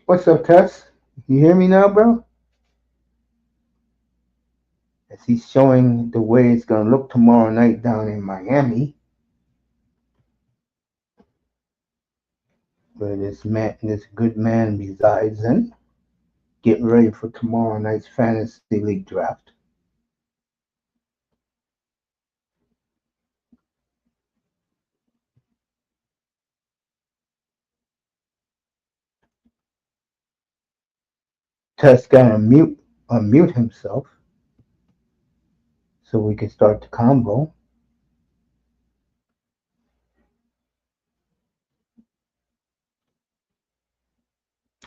What's up, Tess? You hear me now, bro? As he's showing the way it's gonna look tomorrow night down in Miami, where this good man resides in. Getting ready for tomorrow night's fantasy league draft. Tess gotta unmute himself so we can start the combo.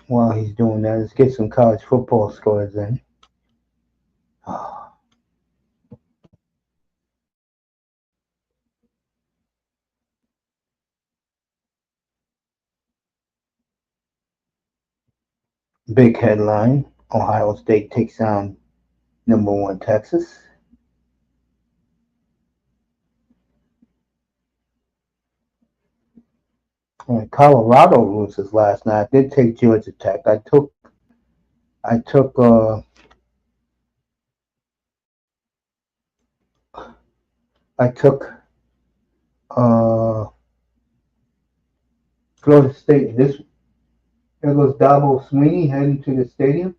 While he's doing that, let's get some college football scores in. Oh, big headline: Ohio State takes on number one Texas. And Colorado loses last night. I did take Georgia Tech. I took I took uh Florida State. There goes Dabo Sweeney heading to the stadium.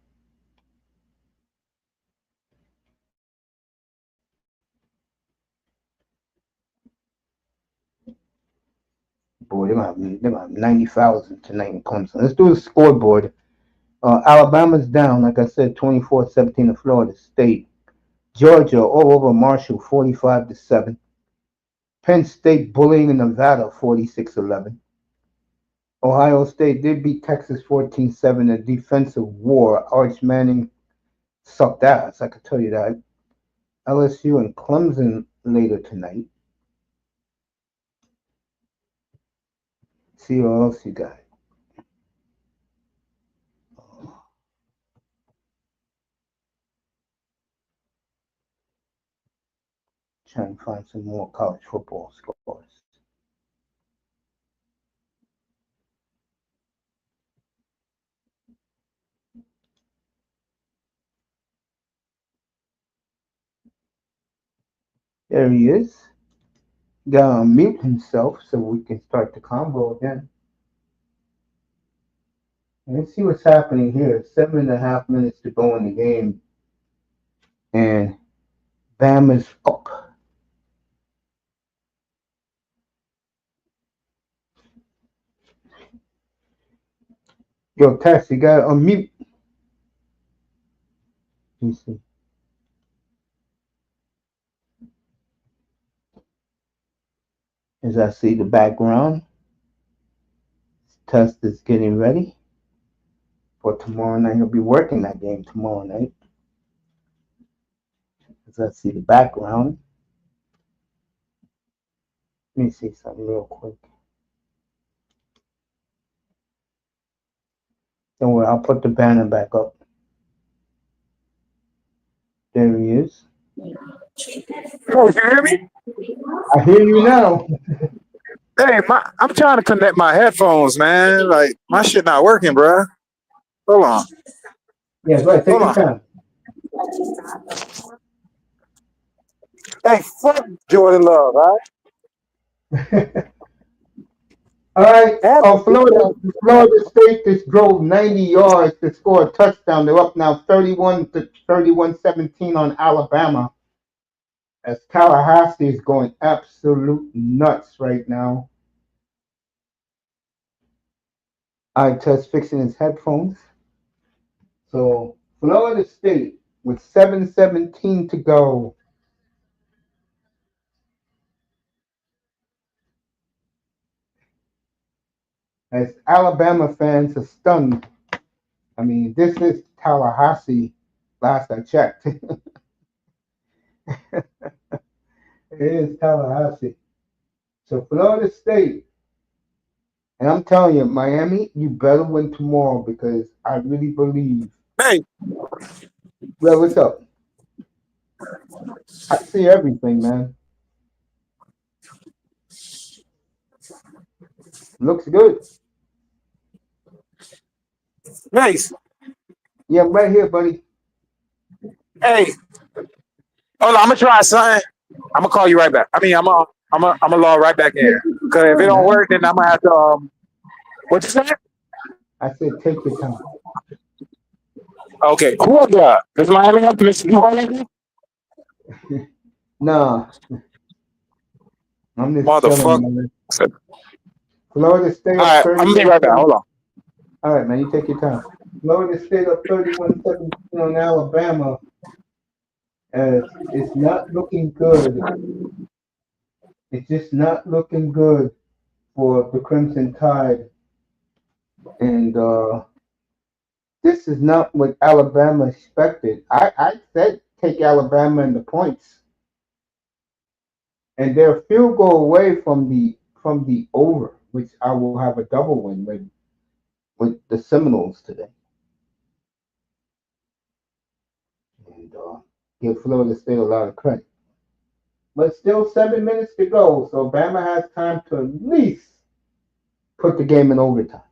Boy, they're gonna have 90,000 tonight in Clemson. Let's do the scoreboard. Alabama's down, like I said, 24-17 to Florida State. Georgia all over Marshall, 45-7. Penn State bullying in Nevada, 46-11. Ohio State did beat Texas 14-7. A defensive war. Arch Manning sucked ass, I can tell you that. LSU and Clemson later tonight. See what else you got. Trying to find some more college football scores. There he is. Gotta unmute himself so we can start the combo again. Let's see what's happening here. 7.5 minutes to go in the game. And Bama's up. Yo, Tess, you gotta unmute. Let me see. As I see the background, Test is getting ready for tomorrow night. He'll be working that game tomorrow night. As I see the background. Let me see something real quick. Don't worry, I'll put the banner back up. There he is. Oh, you hear me? I hear you now. Hey, I'm trying to connect my headphones, man. Like my shit not working, bro. Hold on. Yeah, go ahead. Take your time. Hey, fuck Jordan Love, all right? All right. Florida State just drove 90 yards to score a touchdown. They're up now 31-17 on Alabama. As Tallahassee is going absolute nuts right now. I just fixing his headphones. So Florida State with 7:17 to go. As Alabama fans are stunned. I mean, this is Tallahassee, last I checked. It is Tallahassee. So Florida State. And I'm telling you, Miami, you better win tomorrow because I really believe. Hey. Well, what's up? I see everything, man. Looks good. Mace, Yeah, I'm right here, buddy. hey, hold on, I'm gonna try something. I'm gonna call you right back. I mean, I'm gonna log right back in Take here. your Cause if it time, don't man. work, then I'm gonna have to what you say? I said, take your time. Okay, who was that? Does Miami have to miss you? Nah, I'm just chilling, Motherfucker. man. All Florida State up right, I'm gonna be 31. right back. Hold on. All right, man, you take your time. Florida State up 31-17 on Alabama. It's not looking good. It's just not looking good for the Crimson Tide. And this is not what Alabama expected. I said take Alabama in the points. And they're a field goal away from the over, which I will have a double win with the Seminoles today. And give Florida State a lot of credit. But still 7 minutes to go, so Bama has time to at least put the game in overtime.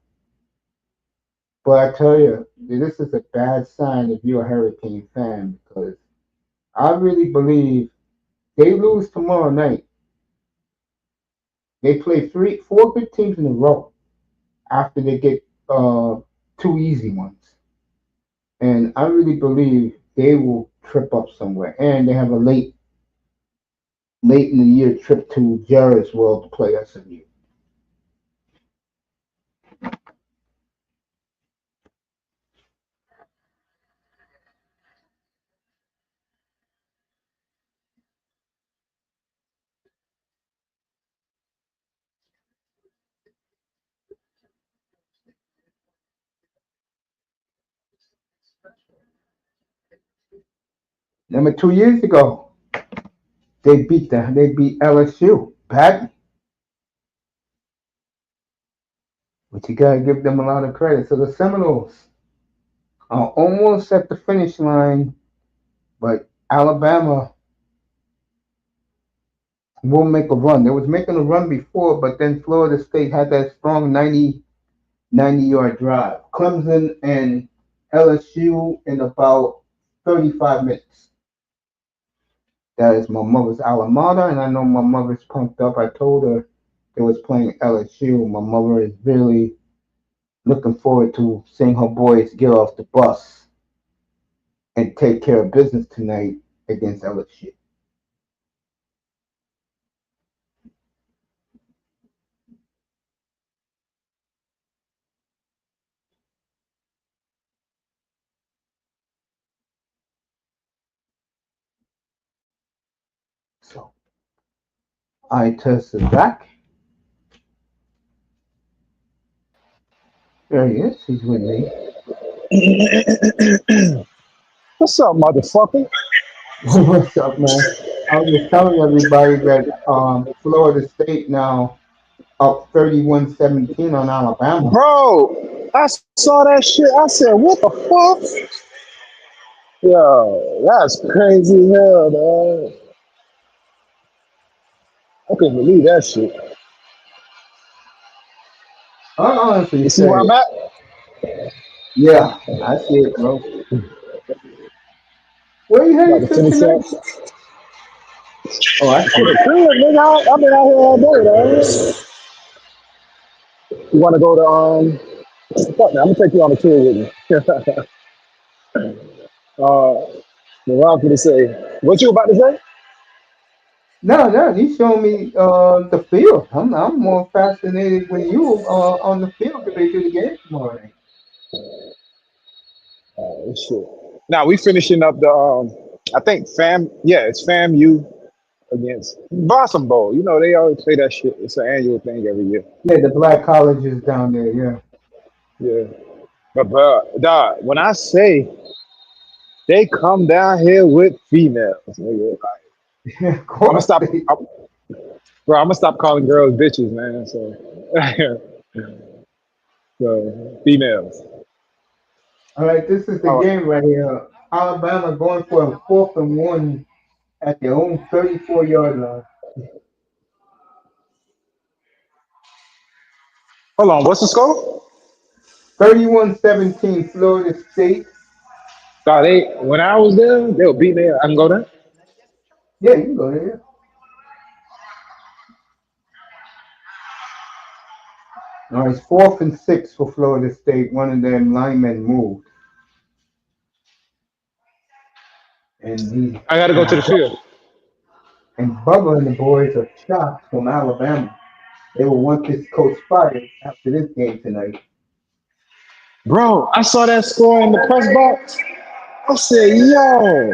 But I tell you, this is a bad sign if you're a Hurricane fan because I really believe they lose tomorrow night. They play 4 good teams in a row after they get two easy ones, and I really believe they will trip up somewhere. And they have a late in the year trip to Jarrett's World to play SMU. Remember 2 years ago, they beat LSU badly, but you gotta give them a lot of credit. So the Seminoles are almost at the finish line, but Alabama will make a run. They was making a run before, but then Florida State had that strong 90-yard drive. Clemson and LSU in about 35 minutes. That is my mother's alma mater, and I know my mother's pumped up. I told her they was playing LSU. My mother is really looking forward to seeing her boys get off the bus and take care of business tonight against LSU. So I tested back. There he is. He's with me. What's up, motherfucker? What's up, man? I was just telling everybody that Florida State now up 31-17 on Alabama. Bro, I saw that shit. I said, what the fuck? Yo, that's crazy hell, dog. I couldn't believe that shit. I honestly You see where say, I'm at? yeah, I see it, bro. Where you About headed to to finish tonight? up. Oh, I To see the it. crib, nigga. I've been out here all day, dog. You want to go to, fuck man, I'm going to take you on a tour with me. What I was going to say. What you about to say? No, no, he's showing me the field. I'm more fascinated when you on the field to do the game tomorrow night. Shit. Now we finishing up the, I think it's FAMU against Blossom Bowl. You know, they always play that shit. It's an annual thing every year. Yeah, the black colleges down there. Yeah, Yeah. But, bro, dog, when I say they come down here with females, nigga, like, yeah, of I'm gonna course. stop, bro. I'm gonna stop calling girls bitches, man. So, so females. All right, this is the Oh, game right here. Alabama going for a 4th and 1 at their own 34-yard line. hold on. What's the score? 31-17 Florida State. So they when I was there, they were beating there. I can go there. Yeah, you can go there. All right, it's 4th and 6 for Florida State. One of their linemen moved, and he I got to go to the field. and Bubba and the boys are shocked from Alabama. They will want this coach fired after this game tonight. Bro, I saw that score in the press box. I said, yo,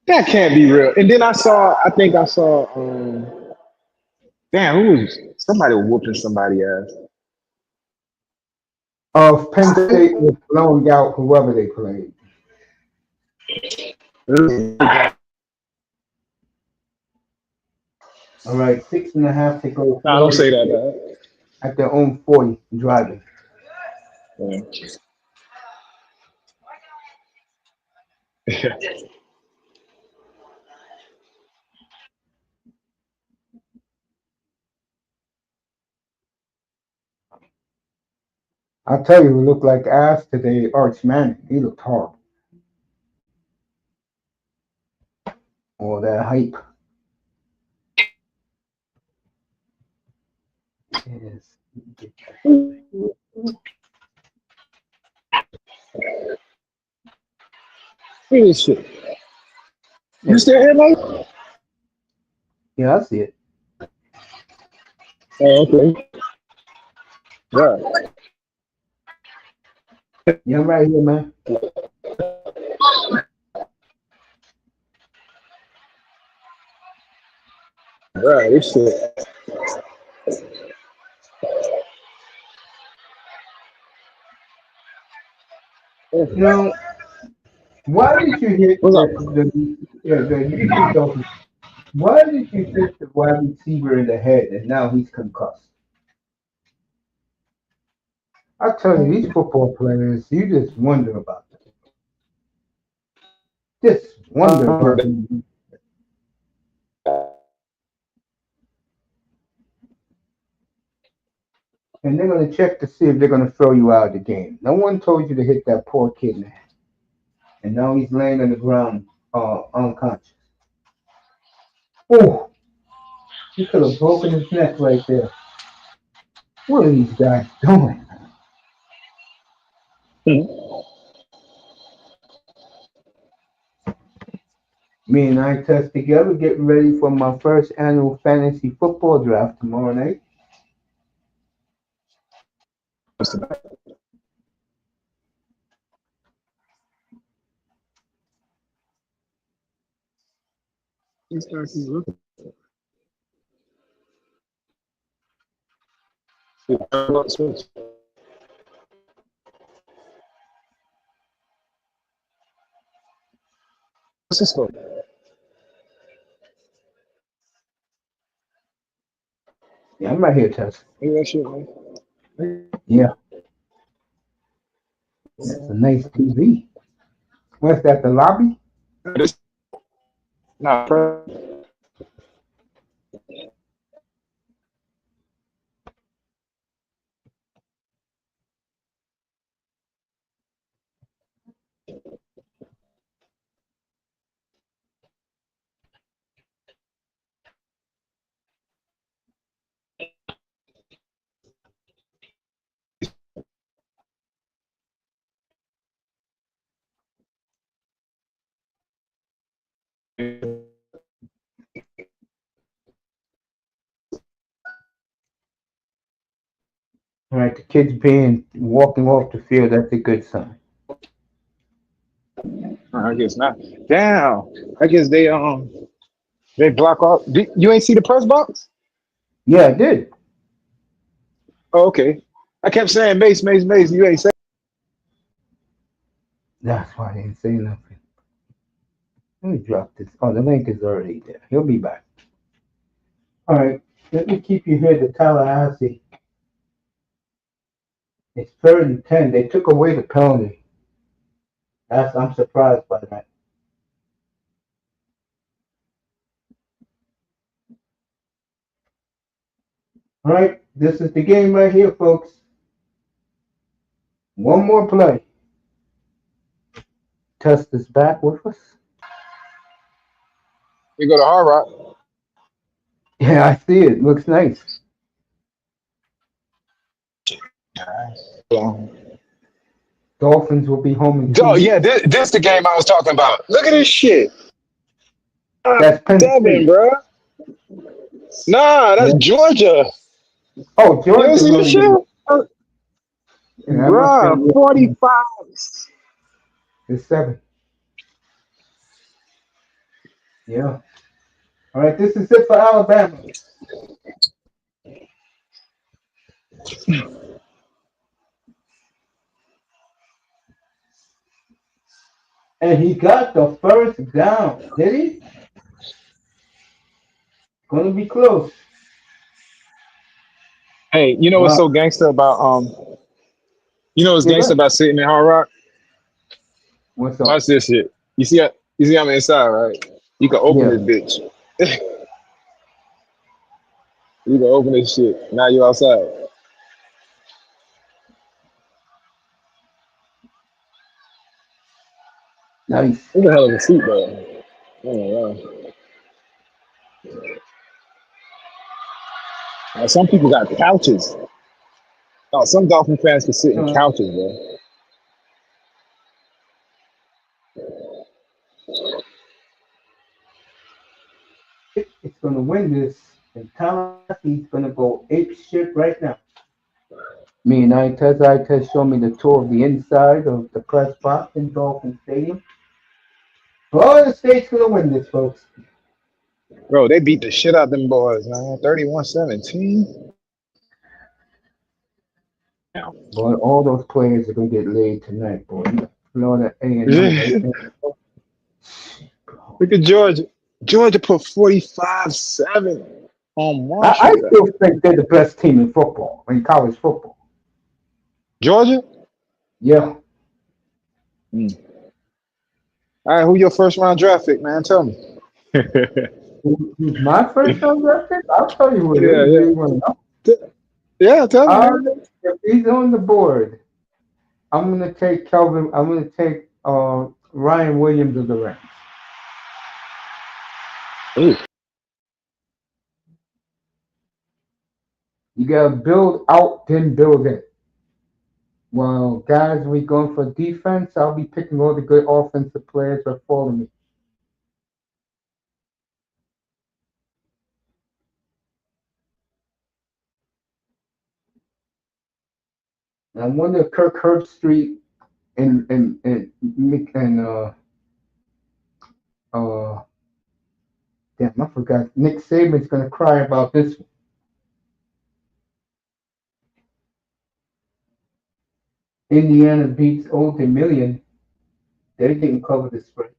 that can't be real. And then I think I saw, damn, who was, somebody was whooping somebody ass. Penn State was blowing out whoever they played. All right, 6.5 to go. Nah, don't Florida say that, State man. at their own 40 driving. Yeah. I'll tell you, it looked like ass today. Arch Manning, he looked horrible. All that hype. Yes. Look at this shit. You still here, mate? Yeah, I see it. Oh, okay. Right. Yeah, I'm right here, man. Right, this shit. You know, why did you hit What's up? the Houston Dolphins? Why did you hit the wide receiver in the head and now he's concussed? I tell you, these football players, you just wonder about them. Just wonder about them. And they're going to check to see if they're going to throw you out of the game. No one told you to hit that poor kid in the head. And now he's laying on the ground unconscious. Oh, he could have broken his neck right there. What are these guys doing? Me and I test together, getting ready for my first annual fantasy football draft tomorrow night. These guys is looking. What's this for? Yeah, I'm right here, Tess. Look at that shit, man. Yeah, that's a nice TV. What's that, the lobby? This, nah, All right, the kids being walking off the field, that's a good sign. I guess not. Damn. I guess they block off. You ain't see the press box? Yeah, I did. Oh, okay. I kept saying Mace, Mace, Mace. You ain't saying. That's why I didn't say nothing. Let me drop this. Oh, the link is already there. He'll be back. All right, let me keep you here to Tallahassee. It's 30-10. They took away the penalty. I'm surprised by that. All right, this is the game right here, folks. One more play. Test is back with us. We go to Hard Rock. Yeah, I see it. Looks nice. Yeah. Dolphins will be home in 2 Yeah, weeks. this the game I was talking about. Look at this shit. That's Penn Devin, State. bro. Nah, that's Yeah. Georgia. Oh, You don't Georgia see this really shit? good. Yeah, I must have Bruh, 45. the 7. Yeah. All right, this is it for Alabama. And he got the first down. Did he? Gonna be close. Hey, you know what's Wow. so gangster about you know what's Yeah, gangster good. about sitting in Hard Rock? What's up? Watch this shit. You see I'm inside, right? You can open Yeah. this bitch. You can open this shit. Now you outside. Nice. It's a hell of a seat though. Oh, wow. Some people got couches. Oh, some Dolphin fans can sit in Uh, couches, bro. it's gonna win this. And Tennessee gonna go ape shit right now. Me and I test show me the tour of the inside of the press box in Dolphin Stadium. Florida State's gonna win this, folks. Bro, they beat the shit out them boys, man. 31-17. Boy, all those players are gonna get laid tonight, boy. Florida A&M right Yeah. there. Look at Georgia. Georgia put 45-7 on I Marshall. still think they're the best team in football, in college football. Georgia? Yeah. Mm. All right, who your first round draft pick, man? Tell me. Who's my first round draft pick? I'll tell you who it Yeah, is. yeah. You want to know? Yeah, tell me, Uh, man. if he's on the board, I'm gonna take Kelvin. I'm gonna take Ryan Williams of the Rams. Ooh. You gotta build out, then build in. Well, guys, we going for defense. I'll be picking all the good offensive players that follow me. And I wonder if Kirk Herbstreit and uh damn, I forgot. Nick Saban's gonna cry about this one. Indiana beats Old Dominion. They didn't cover the spread.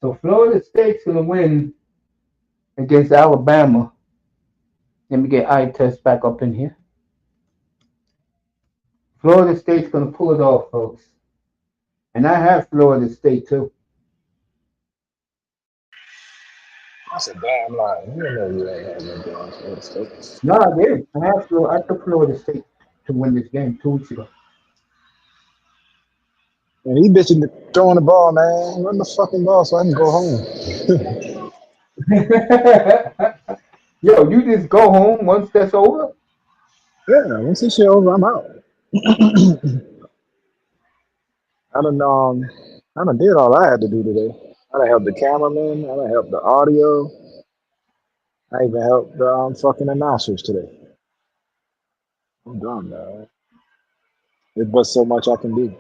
So Florida State's gonna win against Alabama. Let me get eye test back up in here. Florida State's gonna pull it off, folks. And I have Florida State too. That's a damn lie. You know you ain't had no damn Florida State. No, I did. I took Florida State to win this game 2 weeks ago. And he bitching throwing the ball, man. Run the fucking ball so I can go home. Yo, you just go home once that's over? Yeah, once this shit over, I'm out. I done I done did all I had to do today. I done helped the cameraman. I done helped the audio. I even helped the fucking announcers today. I'm done, man. There's but so much I can do.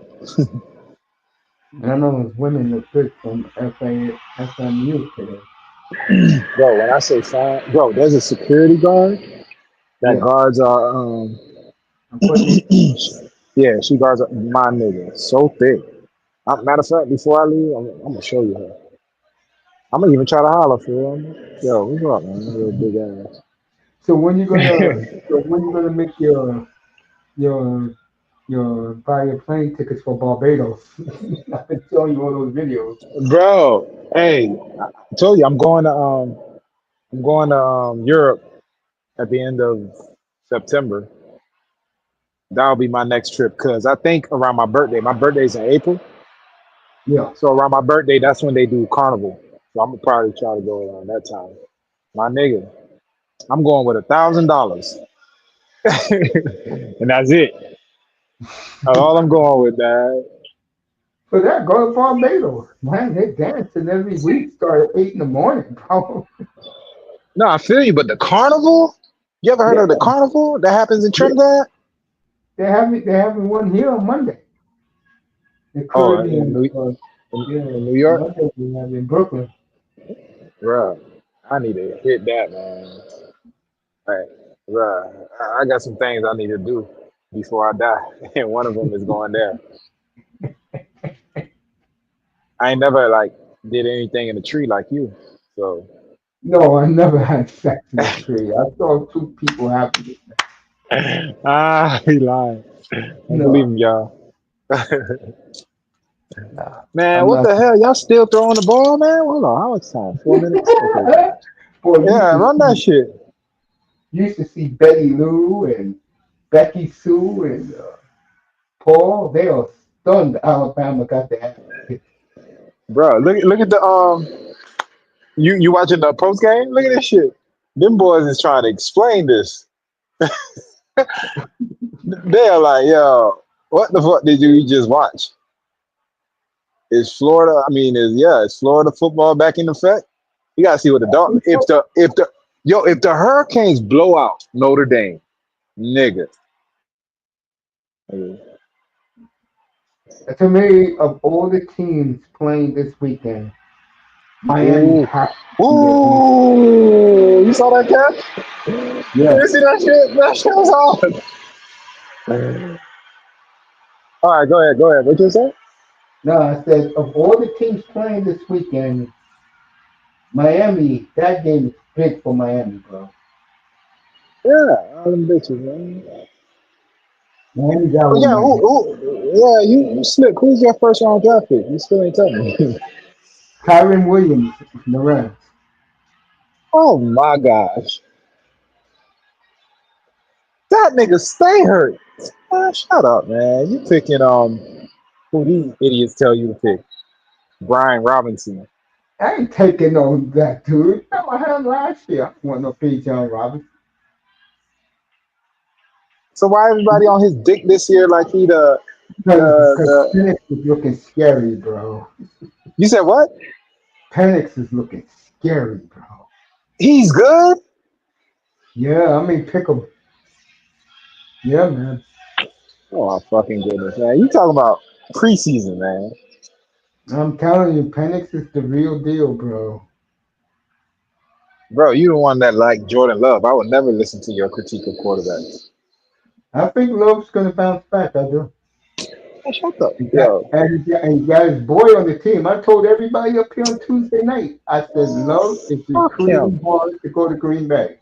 And I know those women look good from FAMU today. Bro, when I say fine, bro, there's a security guard that Yeah, guards our equipment. yeah, she guards my nigga. So thick. Matter of fact, before I leave, I'm gonna show you her. I'm gonna even try to holler for her. Yo, what's up, man? Little big ass. So when you gonna make your buy your plane tickets for Barbados. I've been showing you all those videos. Bro, hey, I told you I'm going to Europe at the end of September. That'll be my next trip because I think around my birthday. My birthday's in April, Yeah. so around my birthday, that's when they do carnival. So I'm gonna probably try to go around that time. My nigga, I'm going with $1,000, and that's it. That's all I'm going with, man. For that, go to Barbados. Man, they dancing every week. Start at 8 in the morning, bro. No, I feel you, but the carnival? You ever heard Yeah, of the carnival that happens in yeah. Trinidad? They're having one here on Monday. The Oh, Caribbean, yeah, in New York, Monday we have in Brooklyn. bro. I need to hit that, man. Like, bro, I got some things I need to do before I die, and one of them is going there. I ain't never like did anything in the tree like you, so No, I never had sex in a tree. I saw two people having it. he lying. I believe No, him, y'all. nah, Man, I'm what not. the hell? Y'all still throwing the ball, man? Hold on, how much time? 4 minutes? Okay. Boy, Yeah, run that shit. used to see Betty Lou and Becky Sue and Paul. They are stunned. Alabama got the ass kicked. Bro, look at the you watching the post game? Look at this shit. Them boys is trying to explain this. They're like, yo, what the fuck did you just watch? Is Florida? I mean, is Florida football back in effect? You gotta see what the dog. If the Hurricanes blow out Notre Dame, nigga. To me, of all the teams playing this weekend, Miami Ooh, has to be at least. ooh, you saw that catch? Yeah. You see that shit? That shit was hard. All right, go ahead, go ahead. What you say? No, I said of all the teams playing this weekend, Miami, that game is big for Miami, bro. Yeah, all them bitches, man. Miami got to But win yeah, that game. you slick. Who's your first round draft pick? You still ain't telling me. Kyron Williams from the Rams. Oh my gosh, that nigga stay hurt. Shut up, man. You picking who these idiots tell you to pick? Brian Robinson. I ain't taking on that dude. That was him last year. I don't want no Bijan Robinson. So why everybody on his dick this year like he Because the Penix is looking scary, bro. you said what? Penix is looking scary, bro. He's good? Yeah, I mean, pick him. Yeah, man. Oh my fucking goodness, man. You talking about preseason, man. I'm telling you, Penix is the real deal, bro. Bro, you the one that like Jordan Love. I would never listen to your critique of quarterbacks. I think Love's going to bounce back. I do. Hey, shut up. He got, Yo, and he got his boy on the team. I told everybody up here on Tuesday night, I said, Love is fuck recruiting him. hard to go to Green Bay.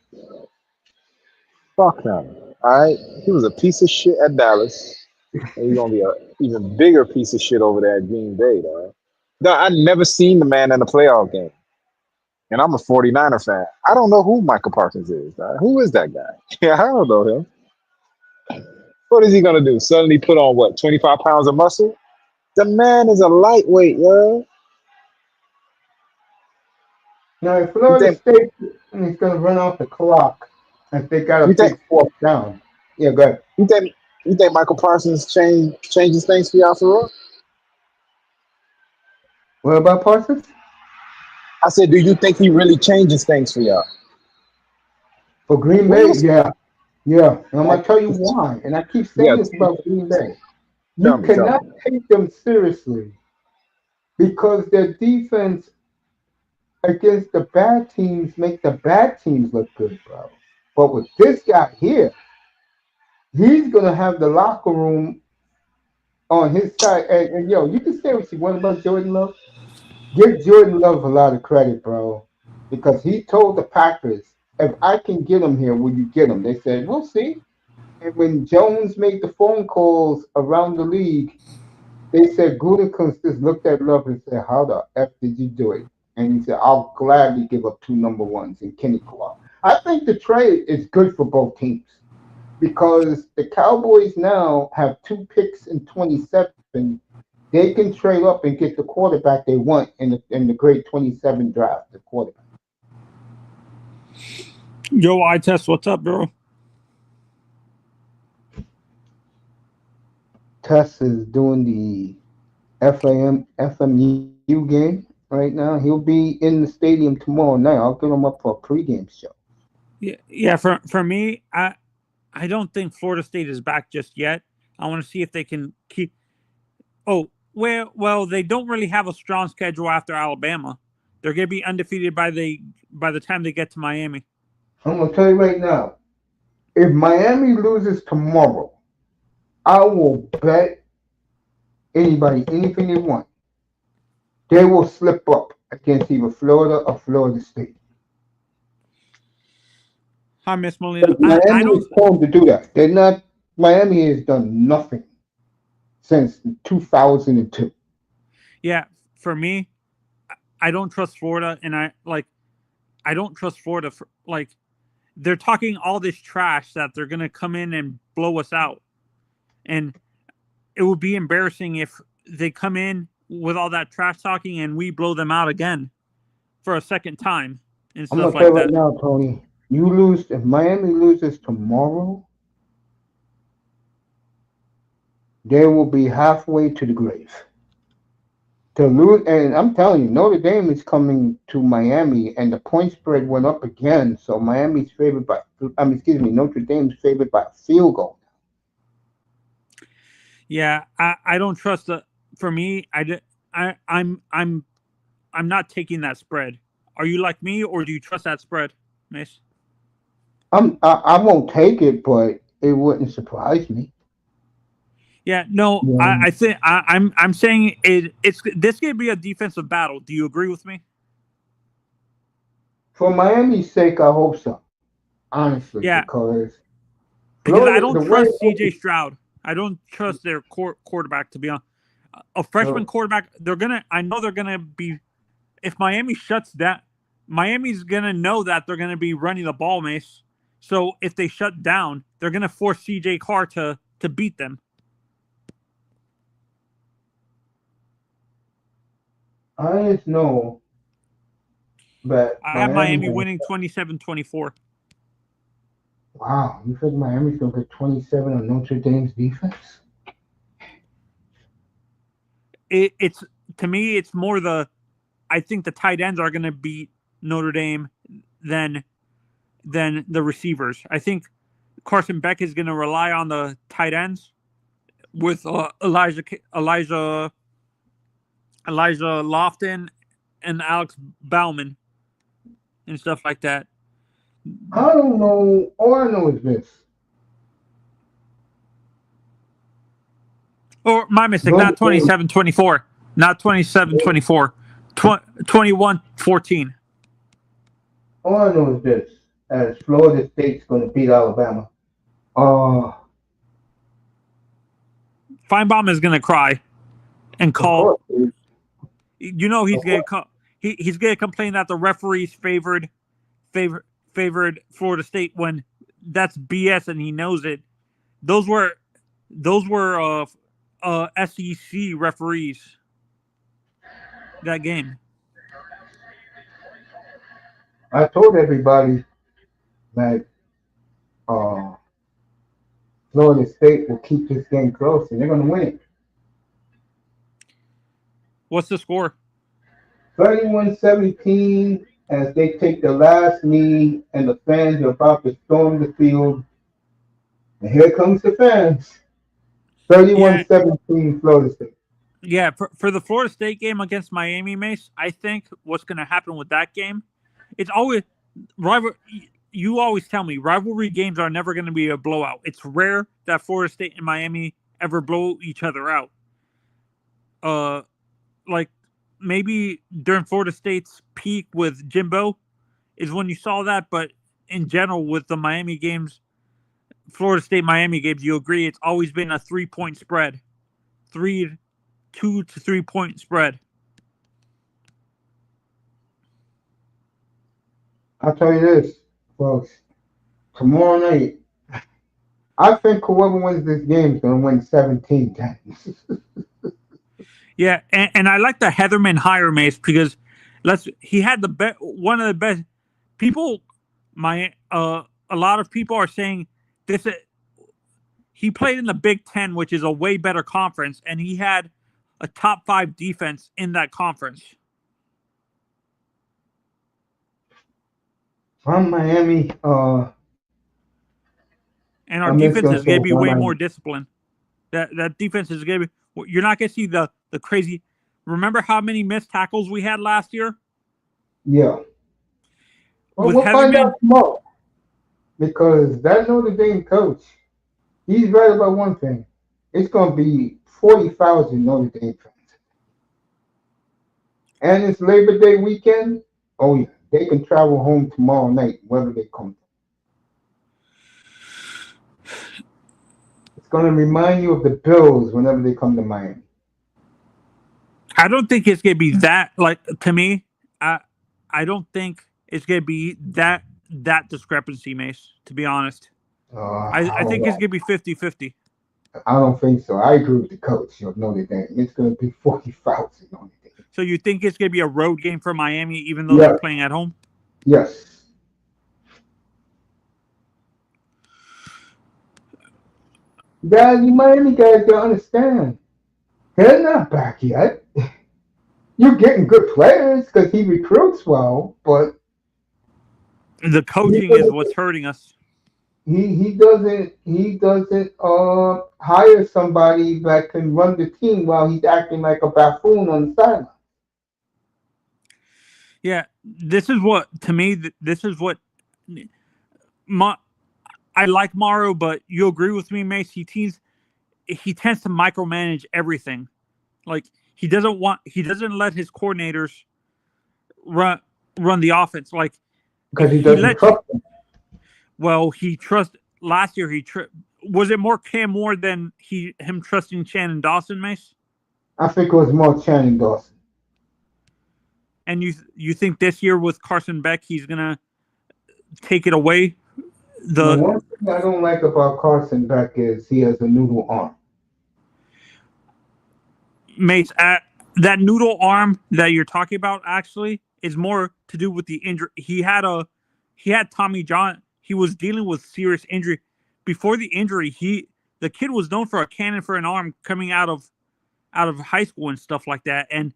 Fuck him. Alright? He was a piece of shit at Dallas. And he's gonna be a even bigger piece of shit over there at Green Bay, dog. No, I never seen the man in a playoff game. And I'm a 49er fan. I don't know who Michael Parsons is. Dog. Who is that guy? Yeah, I don't know him. What is he gonna do? Suddenly put on what, 25 pounds of muscle? The man is a lightweight, yo. Now, if You Florida think State is going to run off the clock if they got a you think big fourth down. Yeah, go ahead. you think you think Michael Parsons changes things for y'all for real? What about Parsons? I said, do you think he really changes things for y'all? For Green Who Bay, else? yeah. Yeah. And I'm going Like, to tell you why. And I keep saying yeah, this about Green Bay. tell You me, tell cannot me. take them seriously because their defense against the bad teams make the bad teams look good, bro. But with this guy here, he's going to have the locker room on his side. And yo, you can say what you want about Jordan Love. Give Jordan Love a lot of credit, bro, because he told the Packers, if I can get him here, will you get him? They said, we'll see. And when Jones made the phone calls around the league, they said Gutekunst just looked at Love and said, "How the f did you do it?" And he said, "I'll gladly give up two number ones in Kenny Clark." I think the trade is good for both teams because the Cowboys now have two picks in 27. They can trade up and get the quarterback they want in the grade 27 draft. The quarterback. Yo, I test. What's up, bro? Tess is doing the FMU game right now. He'll be in the stadium tomorrow night. I'll get him up for a pregame show. Yeah. For me, I don't think Florida State is back just yet. I want to see if they can keep. Oh, well, they don't really have a strong schedule after Alabama. They're going to be undefeated by the time they get to Miami. I'm gonna tell you right now. If Miami loses tomorrow, I will bet anybody anything they want. They will slip up against either Florida or Florida State. Hi, Miss Molina. I Miami don't. is prone to do that. They're not. Miami has done nothing since 2002. Yeah, for me, I don't trust Florida, and I don't trust Florida. They're talking all this trash that they're going to come in and blow us out, and it would be embarrassing if they come in with all that trash talking and we blow them out again for a second time and I'm gonna stuff tell like you right that. now, Tony. You lose if Miami loses tomorrow, they will be halfway to the grave. To lose, and I'm telling you, Notre Dame is coming to Miami, and the point spread went up again. So Miami's favored by, excuse me, Notre Dame's favored by a field goal. Yeah, I don't trust the. For me, I'm not taking that spread. Are you like me, or do you trust that spread, Miss? I won't take it, but it wouldn't surprise me. Yeah, no, Yeah. I think I'm saying it's this could be a defensive battle. Do you agree with me? For Miami's sake, I hope so. Honestly, Yeah, because because I Florida, the don't way trust C.J. Stroud. I don't trust their quarterback to be on a freshman so quarterback. I know they're gonna be. If Miami shuts down, Miami's gonna know that they're gonna be running the ball, Mace. So if they shut down, they're gonna force C.J. Carr to beat them. I just know that I have Miami. Miami winning 27-24. Wow, you think Miami's gonna get 27 on Notre Dame's defense? It's to me, it's more the. I think the tight ends are going to beat Notre Dame than the receivers. I think Carson Beck is going to rely on the tight ends with Elijah Lofton and Alex Bauman and stuff like that. I don't know. All I know is this. Or my mistake, Notre not Dame, 27-24, not 27-24, 21-14. all I know is this. As Florida State's gonna beat Alabama. Uh Feinbaum is going to cry and of call. course. You know Of course. he's going to complain that the referees favored Florida State when that's BS and he knows it. Those were SEC referees that game. I told everybody that uh Florida State will keep this game close and they're gonna win it. What's the score? 31-17 as they take the last knee and the fans are about to storm the field. And here comes the fans. Yeah, 31-17 Florida State. yeah. For the Florida State game against Miami, Mace, I think what's going to happen with that game, it's always rival. You always tell me rivalry games are never going to be a blowout. It's rare that Florida State and Miami ever blow each other out. Like maybe during Florida State's peak with Jimbo is when you saw that, but in general with the Miami games, Florida State Miami games, you agree it's always been a 3-point spread, 2 to 3 point spread. I'll tell you this, folks. Tomorrow night, I think whoever wins this game is going to win 17-10. Yeah, and I like the Heatherman hire, Mace, because he had one of the best people. A lot of people are saying this. He played in the Big Ten, which is a way better conference, and he had a top 5 defense in that conference. I'm Miami. And our defense is going to be way more disciplined. That defense is going to be. You're not going to see the crazy. Remember how many missed tackles we had last year? Yeah. Well, we'll find out tomorrow. Because that Notre Dame coach, he's right about one thing. It's going to be 40,000 Notre Dame fans. And it's Labor Day weekend. Oh, yeah. They can travel home tomorrow night, wherever they come from. It's going to remind you of the Bills whenever they come to Miami. I don't think it's going to be that, to me, I don't think it's going to be that discrepancy, Mace, to be honest. I think it's going to be 50-50. I don't think so. I agree with the coach of Notre Dame. It's going to be 40,000 Notre Dame. So you think it's going to be a road game for Miami, even though they're playing at home? Yes. Guys, you Miami guys don't understand. They're not back yet. You're getting good players because he recruits well, but the coaching is what's hurting us. He doesn't hire somebody that can run the team while he's acting like a buffoon on the sideline. Yeah, this is what I like Morrow, but you agree with me, Mace. He tends to micromanage everything. Like he doesn't let his coordinators run the offense. Like because he doesn't trust them. Well, he trust last year. Was it more Cam Moore than him trusting Shannon Dawson, Mace? I think it was more Shannon Dawson. And you think this year with Carson Beck, he's gonna take it away? The one thing I don't like about Carson Beck is he has a noodle arm. Mace, that noodle arm that you're talking about actually is more to do with the injury. He had Tommy John. He was dealing with serious injury. Before the injury, the kid was known for a cannon for an arm coming out of high school and stuff like that. And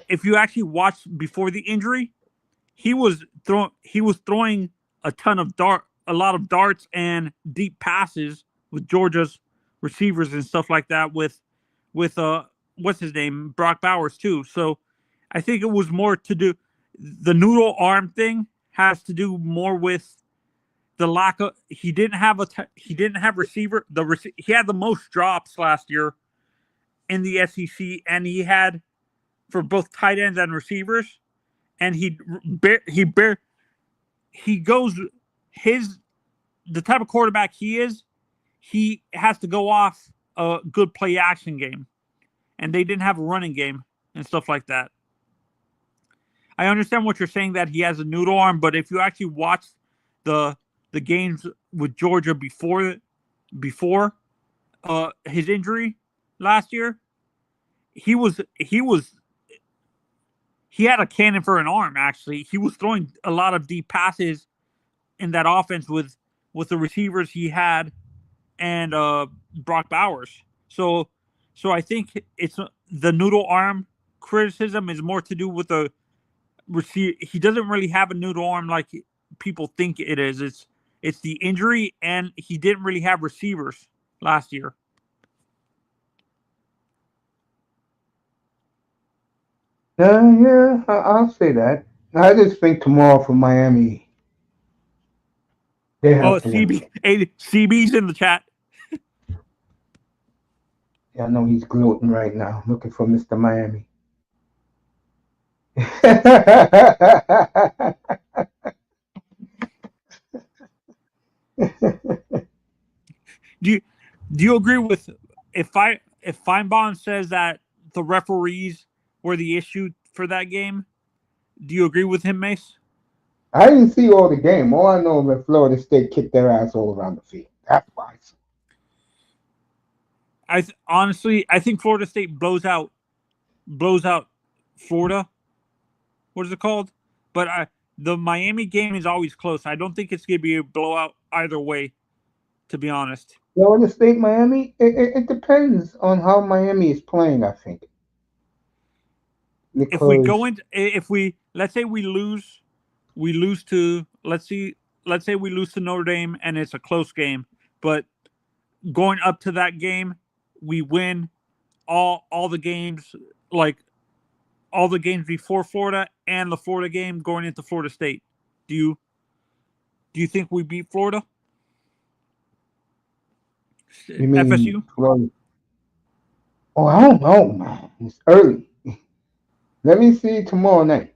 if you actually watch before the injury, he was throwing a lot of darts and deep passes with Georgia's receivers and stuff like that with what's his name, Brock Bowers too. So I think it was more to do the noodle arm thing has to do more with the lack of he didn't have receiver. He had the most drops last year in the SEC, and he had for both tight ends and receivers, and the type of quarterback he is, he has to go off a good play action game, and they didn't have a running game and stuff like that. I understand what you're saying that he has a noodle arm, but if you actually watch the games with Georgia before his injury last year, he had a cannon for an arm. Actually, he was throwing a lot of deep passes in that offense with the receivers he had and Brock Bowers. So I think it's the noodle arm criticism is more to do with the receiver. He doesn't really have a noodle arm like people think it is. It's the injury, and he didn't really have receivers last year. Yeah, I'll say that. I just think tomorrow for Miami, they have to win. CB's in the chat. Yeah, I know he's gloating right now, looking for Mr. Miami. Do you agree with if Feinbaum says that the referees were the issue for that game? Do you agree with him, Mace? I didn't see all the game. All I know is that Florida State kicked their ass all around the field. That's why. Honestly, I think Florida State blows out Florida. What is it called? But the Miami game is always close. I don't think it's going to be a blowout either way, to be honest. Florida State, Miami. It depends on how Miami is playing. I think If we because go into, if we let's say we lose to let's say we lose to Notre Dame and it's a close game, but going up to that game, we win all the games, like all the games before Florida and the Florida game going into Florida State. Do you think we beat Florida? you mean FSU? Florida. Oh, I don't know, man. It's early. Let me see tomorrow night.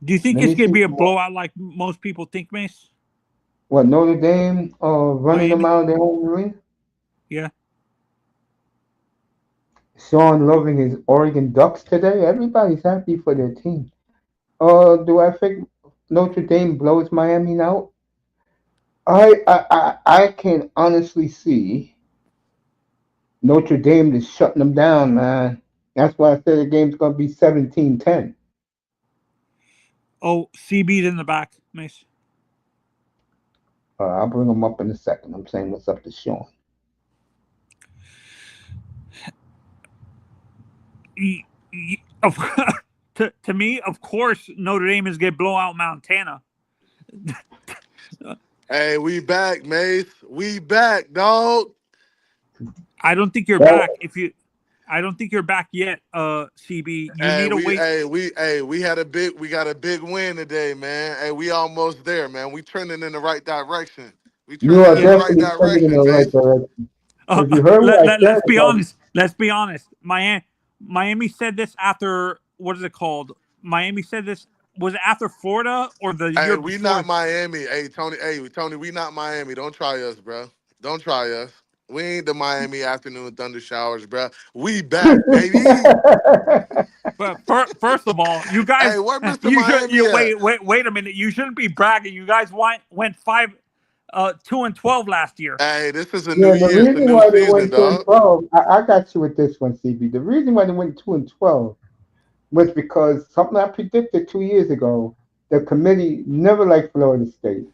Do you think Let it's me going to see be a tomorrow. blowout like most people think, Mace? What, Notre Dame running them Miami? out of their home arena? Yeah. Sean loving his Oregon Ducks today. Everybody's happy for their team. Do I think Notre Dame blows Miami out? I can honestly see Notre Dame is shutting them down, man. That's why I said the game's gonna be 17-10. Oh, CB's in the back, Mace. I'll bring them up in a second. I'm saying what's up to Sean. To me, of course, Notre Dame is going to blow out Montana. Hey, we back, Mace. We back, dog. I don't think you're back. I don't think you're back yet, CB. You need to wait. We got a big win today, man. Hey, we almost there, man. We trending in the right direction. You are Yeah. definitely trending in the right Mace. direction. If you heard what I said, Let's be honest. Let's be honest. Miami said this after what is it called? Miami said this was it after Florida or the Hey, year we before? not Miami. Hey, Tony. Hey, Tony. We not Miami. Don't try us, bro. Don't try us. We ain't the Miami afternoon thunder showers, bro. We back, baby. But first of all, you guys, Hey, where Mr. you should Miami at? wait a minute. You shouldn't be bragging. You guys went 2-12 last year. Hey, this is a Yeah, new the year. It's a reason new why they season, went 2 and dog. 12, I got you with this one, CB. The reason why they went 2 and 12 was because something I predicted 2 years ago. The committee never liked Florida State.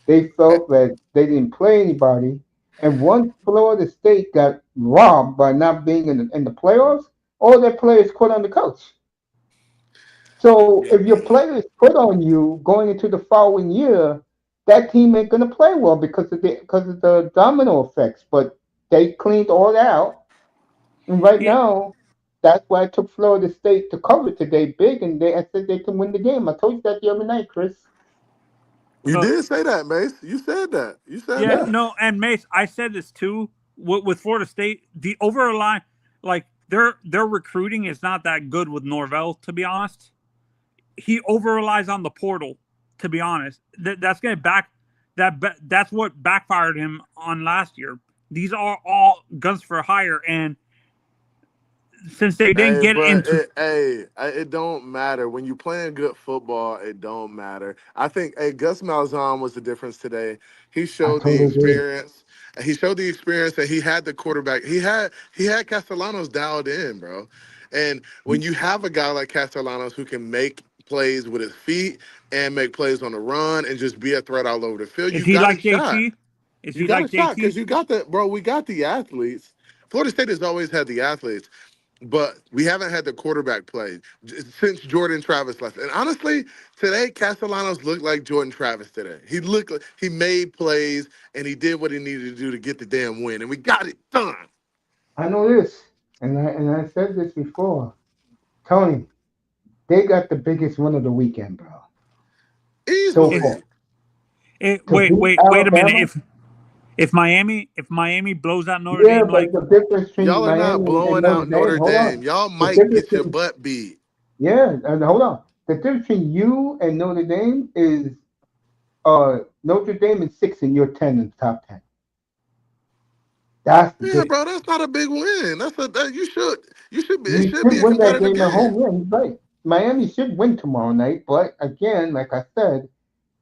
They felt that they didn't play anybody, and once Florida State got robbed by not being in the playoffs, all their players quit on the coach. So if your players quit on you going into the following year, that team ain't gonna play well because of the domino effects. But they cleaned all that out, and right Yeah, now, that's why I took Florida State to cover today big, and I said they can win the game. I told you that the other night, Chris. You uh, did say that, Mace. You said that. You said yeah. Yeah, that. No, and Mace, I said this too. With Florida State, the overall line, like their recruiting is not that good with Norvell. To be honest, he over relies on the portal. To be honest, that's going to that's what backfired him on last year. These are all guns for hire, and since they didn't Hey, get but into it don't matter when you playing good football. It don't matter. I think Gus Malzahn was the difference today. He I showed the totally agree. experience. He showed the experience that he had the quarterback. He had Castellanos dialed in, bro. And when you have a guy like Castellanos who can make plays with his feet and make plays on the run and just be a threat all over the field, is you he got a like shot. JT? Is You he got like a shot JT? because you got the bro. We got the athletes. Florida State has always had the athletes. But we haven't had the quarterback play since Jordan Travis left. And honestly, today Castellanos looked like Jordan Travis today. He looked like he made plays and he did what he needed to do to get the damn win. And we got it done. I know this, and I said this before. Tony, they got the biggest win of the weekend, bro. So far, Easily. to beat Wait a minute. Alabama. If Miami blows out Notre Yeah, Dame, but like the difference between Y'all are not Miami and blowing Notre out Dame. Notre Hold Dame. on. Y'all The might difference get your between butt beat. Yeah, and hold on. The difference between you and Notre Dame is Notre Dame is 6 and you're 10 in the top 10. That's the Yeah, big. bro, that's not a big win. You should be. It You should should be a win that competitive game at home. game. Yeah, he's right. Miami should win tomorrow night, but again, like I said,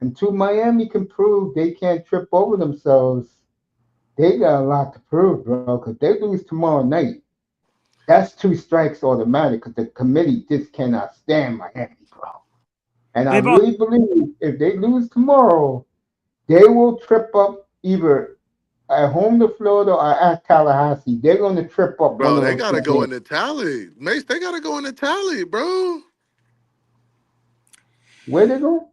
until Miami can prove they can't trip over themselves, they got a lot to prove, bro. Because they lose tomorrow night, that's two strikes automatic. Because the committee just cannot stand Miami, bro. And I They've all really believe if they lose tomorrow, they will trip up either at home to Florida or at Tallahassee. They're going to trip up one Bro, of they those gotta two go games. in the tally. Mace, they gotta go in the tally, bro. Where they go?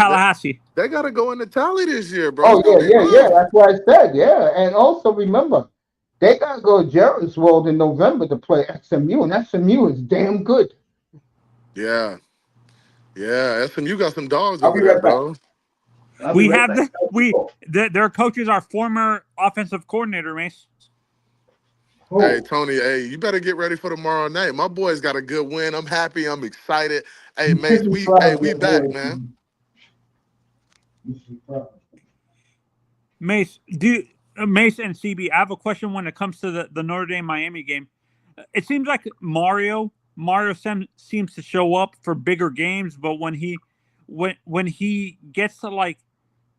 They, Tallahassee. they gotta go in the tally this year, bro. It's Oh gonna be yeah. rough. That's what I said. Yeah, and also remember, they gotta go to Jerry's World in November to play SMU, and SMU is damn good. Yeah. Yeah. SMU got some dogs I'll over be there, right back. bro. I'll be We right have back. their coach is our former offensive coordinator, Mace. Hey, Oh, Tony, hey, you better get ready for tomorrow night. My boys got a good win. I'm happy. I'm excited. Hey, you should Mace, be we proud hey, of we your back, boys. man. You should be proud. Mace, Mace and CB, I have a question when it comes to the Notre Dame Miami game. It seems like seems to show up for bigger games, but when he gets to like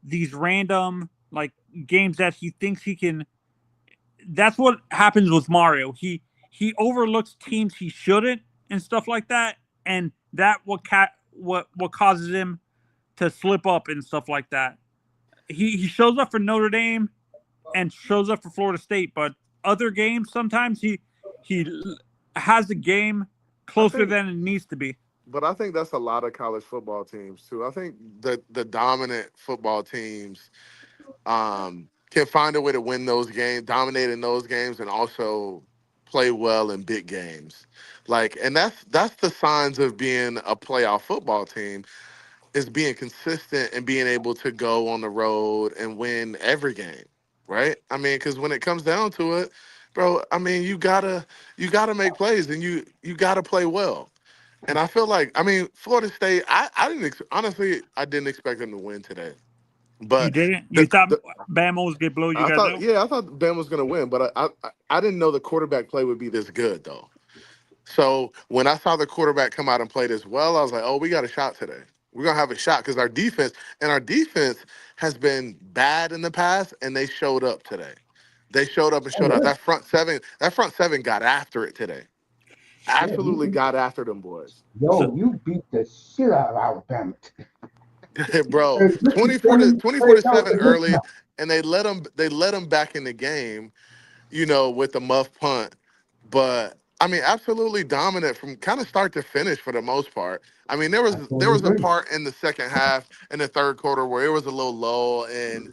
these random like games that he thinks he can, that's what happens with Mario. He overlooks teams he shouldn't and stuff like that, and that what causes him to slip up and stuff like that. He shows up for Notre Dame and shows up for Florida State, but other games sometimes he has a game I closer think than it needs to be. But I think that's a lot of college football teams too. I think the dominant football teams can find a way to win those games, dominate in those games, and also play well in big games. Like, and that's the signs of being a playoff football team is being consistent and being able to go on the road and win every game, right? I mean, because when it comes down to it, bro, I mean, you gotta make plays and you gotta play well. And I feel like, I mean, Florida State, I didn't honestly, I didn't expect them to win today. You But didn't? You the, thought the Bama was gonna blow you I guys thought, out? yeah, I thought Bama was gonna win, but I didn't know the quarterback play would be this good though. So when I saw the quarterback come out and play this well, I was like, oh, we got a shot today. We're gonna have a shot because our defense has been bad in the past, and they showed up today. They showed up and Oh showed out. yeah, That front seven got after it today. yeah. Absolutely got after them boys. So You beat the shit out of Alabama. Bro, This is 24 to seven 24 to played out 7 the early, mismatch. and they let them back in the game, with the muff punt. But I mean, absolutely dominant from kind of start to finish for the most part. I mean, there was I there totally was a agree. part in the second half and the third quarter where it was a little low and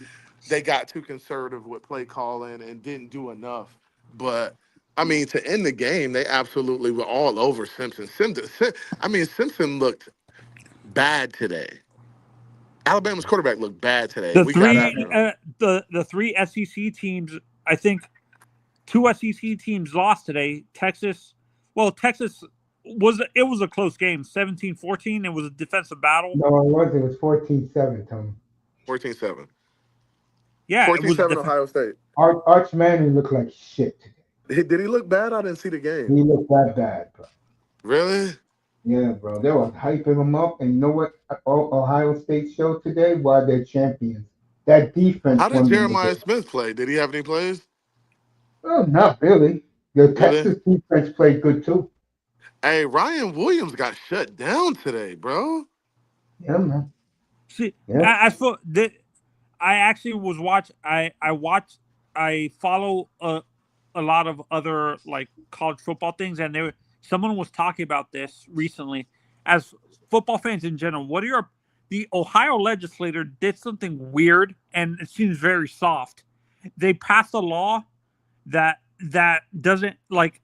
they got too conservative with play calling and didn't do enough. But I mean, to end the game, they absolutely were all over Simpson. Simpson looked bad today. Alabama's quarterback looked bad today, and the we got three after him. the three SEC teams, I think two SEC teams lost today. Texas was a close game, 17-14. It was a defensive battle. No, it was. It was 14-7, Tom. 14-7. Yeah, it was 14-7 Ohio State. Arch Manning looked like shit. Did he look bad? I didn't see the He game. looked that bad, bro. Really? Yeah, bro. They was hyping him up, and you know what? Ohio State showed today why they're champions. That How defense did won them the Jeremiah game. Smith play? Did he have any plays? Well, not really. The Really? Texas defense played good too. Hey, Ryan Williams got shut down today, bro. Yeah, man. see. Yeah. I feel that I actually was watch. I watched. I follow a lot of other like college football things, and someone was talking about this recently. As football fans in general, what are your the Ohio legislator did something weird, and it seems very soft. They passed a law that doesn't like.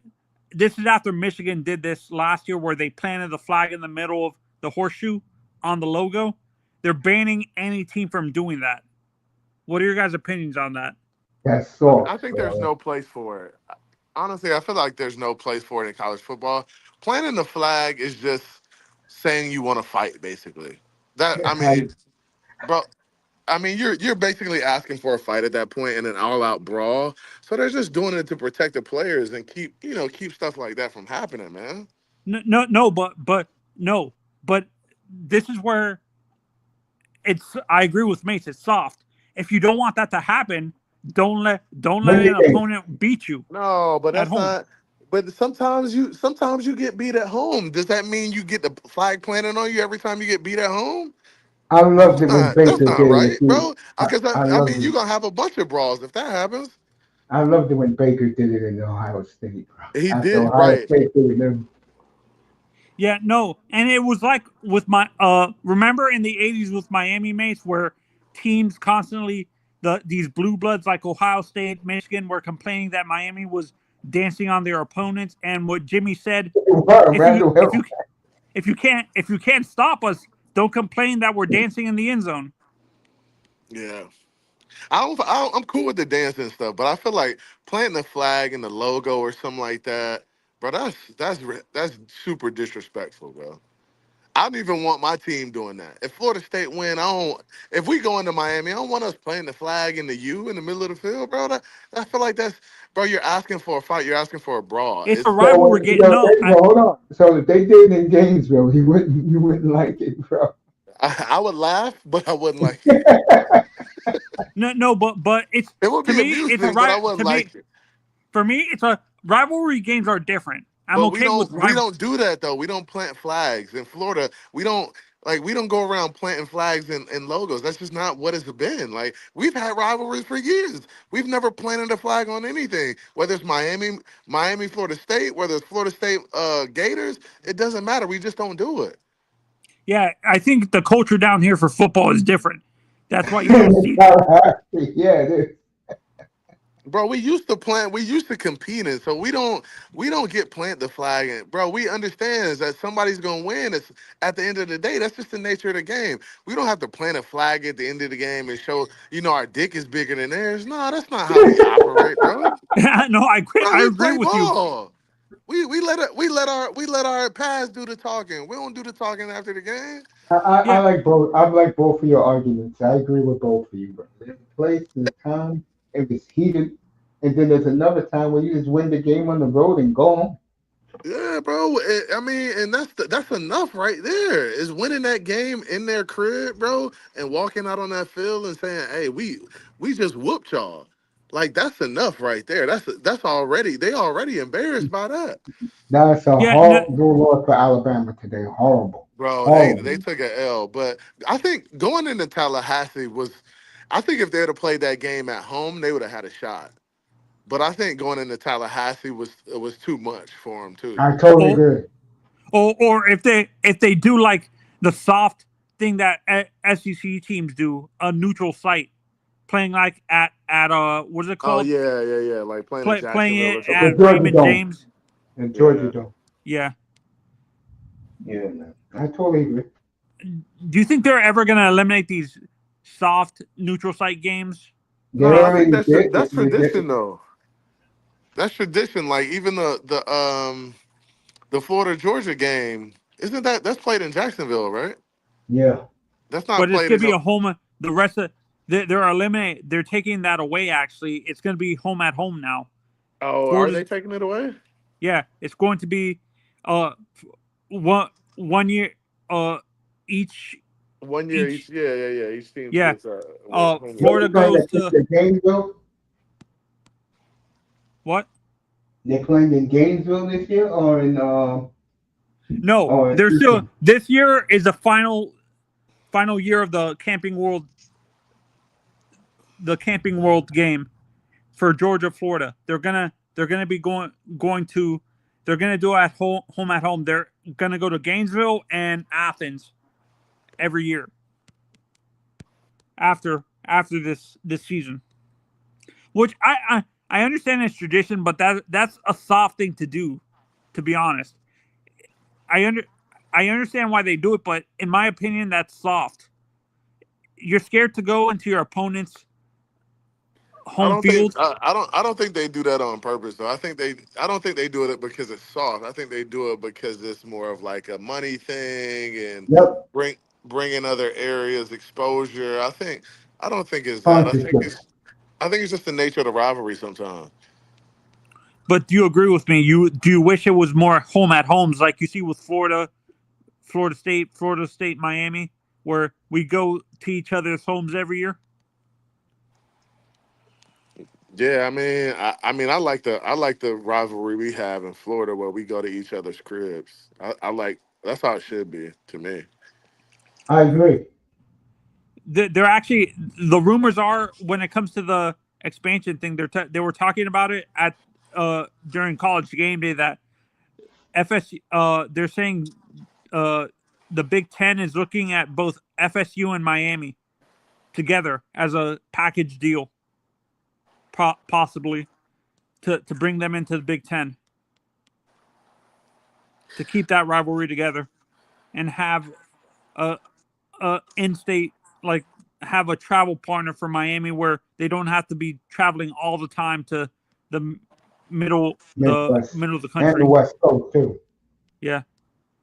This is after Michigan did this last year, where they planted the flag in the middle of the horseshoe on the logo. They're banning any team from doing that. What are your guys' opinions on that? That's I soft, think there's bro. no place for it. Honestly, I feel like there's no place for it in college football. Planting the flag is just saying you want to fight, basically. That I Yeah, mean, bro. I mean, you're basically asking for a fight at that point in an all-out brawl. So they're just doing it to protect the players and keep stuff like that from happening, man. No, but no, but this is where it's. I agree with Mace. It's soft. If you don't want that to happen, don't let Win the an game. opponent beat you No, but at that's home. not. But sometimes you get beat at home. Does that mean you get the flag planted on you every time you get beat at home? I loved it when That's Baker not did it. right, bro. Because I I loved mean, it. you're gonna have a bunch of brawls if that happens. I loved it when Baker did it in Ohio State, bro. He After did Ohio right. State did it, Yeah, no, and it was like with my remember in the '80s with Miami Mace where teams constantly these blue bloods like Ohio State, Michigan were complaining that Miami was dancing on their opponents, and what Jimmy said, if you Randall if you Hill. if you can't stop us, don't complain that we're dancing in the end zone. Yeah. I'm cool with the dancing stuff, but I feel like planting the flag and the logo or something like that, bro. That's super disrespectful, bro. I don't even want my team doing that. If Florida State win, I don't. If we go into Miami, I don't want us playing the flag in the U in the middle of the field, bro. I feel like that's, bro. You're asking for a fight. You're asking for a brawl. It's a It's rivalry game. No, Well, hold on. So if they did it in Gainesville, you wouldn't like it, bro. I would laugh, but I wouldn't like it. no, but it's It would to be me, it's a amusing, but I right wouldn't to me. like it. For me, it's a rivalry games are different. I'm But we okay with don't we rival. don't do that though. We don't plant flags in Florida. We don't go around planting flags and logos. That's just not what it's been. Like we've had rivalries for years. We've never planted a flag on anything. Whether it's Miami, Florida State, whether it's Florida State Gators, it doesn't matter. We just don't do it. Yeah, I think the culture down here for football is different. That's why you don't see that. Yeah, it is. Bro, we used to competing, so we don't get plant the flag. And bro, we understand is that somebody's gonna win. It's at the end of the day, that's just the nature of the game. We don't have to plant a flag at the end of the game and show, our dick is bigger than theirs. No, that's not how we operate, bro. No, Bro, I we agree play with you. ball. We let our pass do the talking. We don't do the talking after the game. I Yeah, like both. I like both of your arguments. I agree with both of you, bro. There's a place, there's a time, it was heated, and then there's another time where you just win the game on the road and go home. Yeah, bro. I mean, and that's enough right there. Is winning that game in their crib, bro, and walking out on that field and saying, "Hey, we just whooped y'all." Like that's enough right there. That's already they already embarrassed by that, That's a yeah, no, horrible loss for Alabama today. Horrible, bro. They horrible. took an L, but I think going into Tallahassee was, I think if they would have played that game at home, they would have had a shot. But I think going into Tallahassee was too much for them too. I totally or agree. or if they do like the soft thing that SEC teams do, a neutral site, playing like at what is it Oh called? yeah, yeah, yeah. Like playing in Playing Jacksonville it or something The at like that. Georgia Raymond Dome. James. The Georgia Yeah. Dome. Yeah. Yeah, man. I totally agree. Do you think they're ever going to eliminate these soft neutral site games? They No, I think already did. that's tradition though. That's tradition. Like even the Florida Georgia game, isn't that's played in Jacksonville, right? Yeah. That's not But it's played going in to be no. a home. The rest of they're eliminating. They're taking that away. Actually, it's going to be home at home now. Oh, are Florida's they taking it away? yeah. It's going to be uh one year each 1 year each each. Yeah, yeah, yeah. Each team yeah. gets home They're Florida games. playing goes to the Gainesville. what? They're playing in Gainesville this year, No, or in they're still. Houston. This year is the final year of the Camping World game for Georgia, Florida. They're gonna be going to they're gonna do it at home at home. They're gonna go to Gainesville and Athens every year after this season. Which I understand it's tradition, but that's a soft thing to do. To be honest, I under I understand why they do it, but in my opinion, that's soft. You're scared to go into your opponent's I home don't think field. I don't think they do that on purpose though. I don't think they do it because it's soft. I think they do it because it's more of like a money thing and Yep. bringing other areas exposure. I think I don't think it's that. Sponsorship. I think it's just the nature of the rivalry sometimes. But do you agree with me? Do you wish it was more home at homes like you see with Florida State, Miami, where we go to each other's homes every year? Yeah, I like the rivalry we have in Florida where we go to each other's cribs. I like that's how it should be to me. I agree. They're actually, the rumors are, when it comes to the expansion thing, they were talking about it at during college game day, that they're saying uh the Big Ten is looking at both FSU and Miami together as a package deal, possibly to bring them into the Big Ten, to keep that rivalry together and have a in-state, like, have a travel partner for Miami where they don't have to be traveling all the time to the Midwest middle of the and the country. West Coast too. Yeah.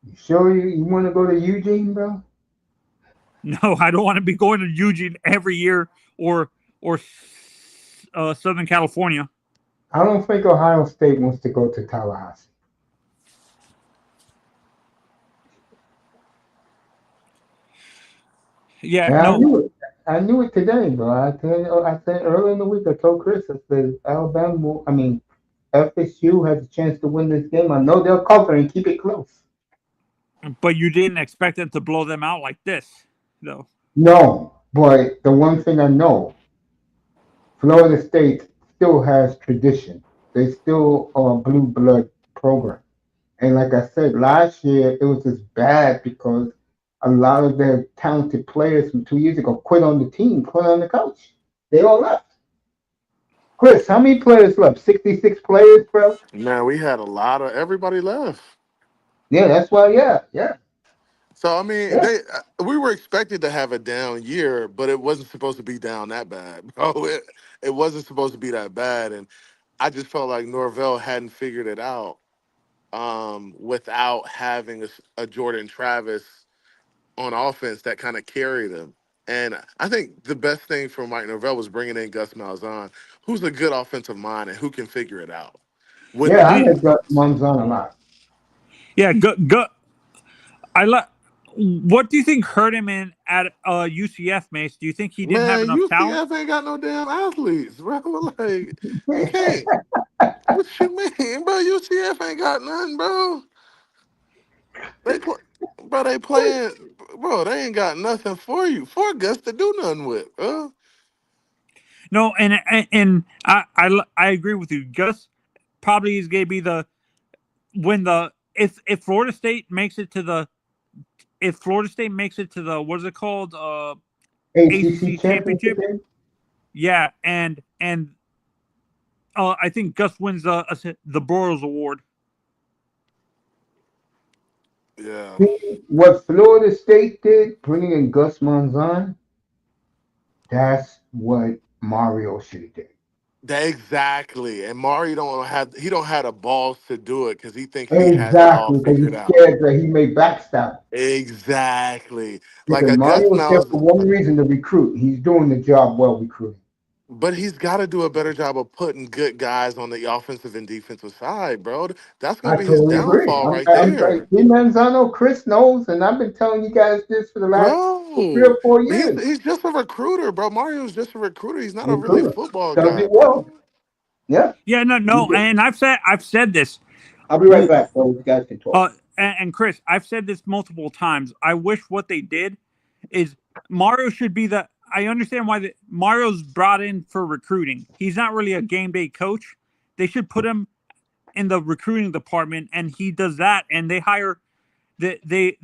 You sure you want to go to Eugene, bro? No, I don't want to be going to Eugene every year, or Southern California. I don't think Ohio State wants to go to Tallahassee. Yeah, And I no. knew it. I knew it today, bro. I said early in the week. I told Chris. I said FSU has a chance to win this game. I know they'll cover and keep it close. But you didn't expect them to blow them out like this, though. No, but the one thing I know, Florida State still has tradition. They still are a blue blood program. And like I said, last year it was just bad because a lot of their talented players from 2 years ago quit on the team, quit on the coach. They all left. Chris, how many players left? 66 players, bro? Man, we had a lot of everybody left. Yeah, that's why, yeah. So I mean, Yeah. we were expected to have a down year, but it wasn't supposed to be down that bad, bro. It wasn't supposed to be that bad, and I just felt like Norvell hadn't figured it out without having a Jordan Travis on offense that kind of carried him. And I think the best thing for Mike Norvell was bringing in Gus Malzahn, who's a good offensive mind and who can figure it out. With Yeah, I The, like Gus Monzon a lot. yeah, I like. What do you think hurt him in at UCF, Mace? Do you think he didn't have Man, enough talent? UCF ain't got no damn athletes, bro. Like you can't. What you mean, bro? UCF ain't got nothing, bro. They play, bro. They playing, bro. They ain't got nothing for you, for Gus to do nothing with, bro. No, and I agree with you. Gus probably is going to be the when the if Florida State makes it to the if Florida State makes it to the, what is it called, ACC ACC championship championship. game? Yeah, and I think Gus wins the Boros Award. Yeah, See, what Florida State did, bringing in Gus Monzon, that's what Mario should have did. that exactly. And Mari don't have the balls to do it because he thinks he has it all Exactly, because figured he's out. scared that he may backstab. Exactly. Like Because a Gus Mario's there Miles, for one reason, to recruit. He's doing the job well recruiting. but he's got to do a better job of putting good guys on the offensive and defensive side, bro. That's I gonna be his totally agree. downfall right I'm like, there, Steve Manzano, Chris knows, and I've been telling you guys this for the last 3 bro. or 4 He's years. he's just a recruiter, bro. Mario's just a recruiter. He's not a really Recruiter football does guy, it bro. well. Yeah. Yeah, no, and I've said this. I'll be right back, so you guys can talk. And Chris, I've said this multiple times. I wish what they did is Mario should be the. I understand why Mario's brought in for recruiting. He's not really a game day coach. They should put him in the recruiting department, and he does that. And they hire they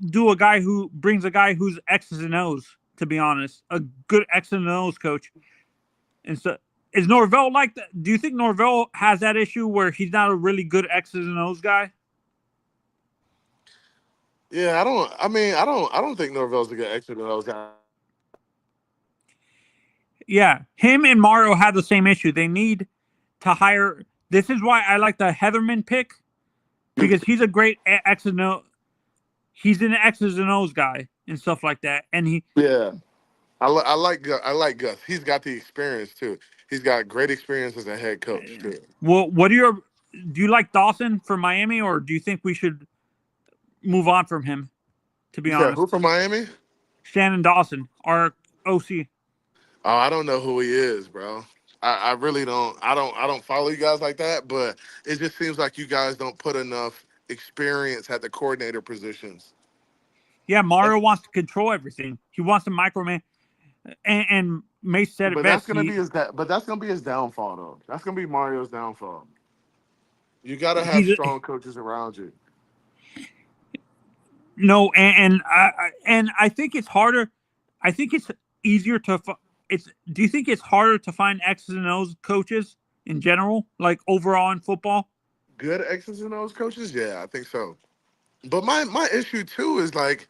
do a guy who brings a guy who's X's and O's. To be honest, a good X's and O's coach. And so, is Norvell like that? Do you think Norvell has that issue where he's not a really good X's and O's guy? Yeah, I don't. I mean, I don't think Norvell's a good extra than those guys. Yeah, him and Mario have the same issue. They need to hire. This is why I like the Heatherman pick, because he's a great X and O. He's an X's and O's guy and stuff like that. And Yeah. I like Gus. He's got the experience too. He's got great experience as a head coach too. Well, do you like Dawson for Miami, or do you think we should move on from him? To be You said who honest, from Miami? Shannon Dawson, our OC. Oh, I don't know who he is, bro. I really don't. I don't follow you guys like that, but it just seems like you guys don't put enough experience at the coordinator positions. Yeah, Mario wants to control everything. He wants to micromanage, and Mace said it But that's best. gonna be that's gonna be his downfall though. That's gonna be Mario's downfall. You gotta have He's strong coaches around you. no, and I think it's harder. I think it's easier to. It's. Do you think it's harder to find X's and O's coaches in general, like overall in football? Good X's and O's coaches, yeah, I think so. But my issue too is like,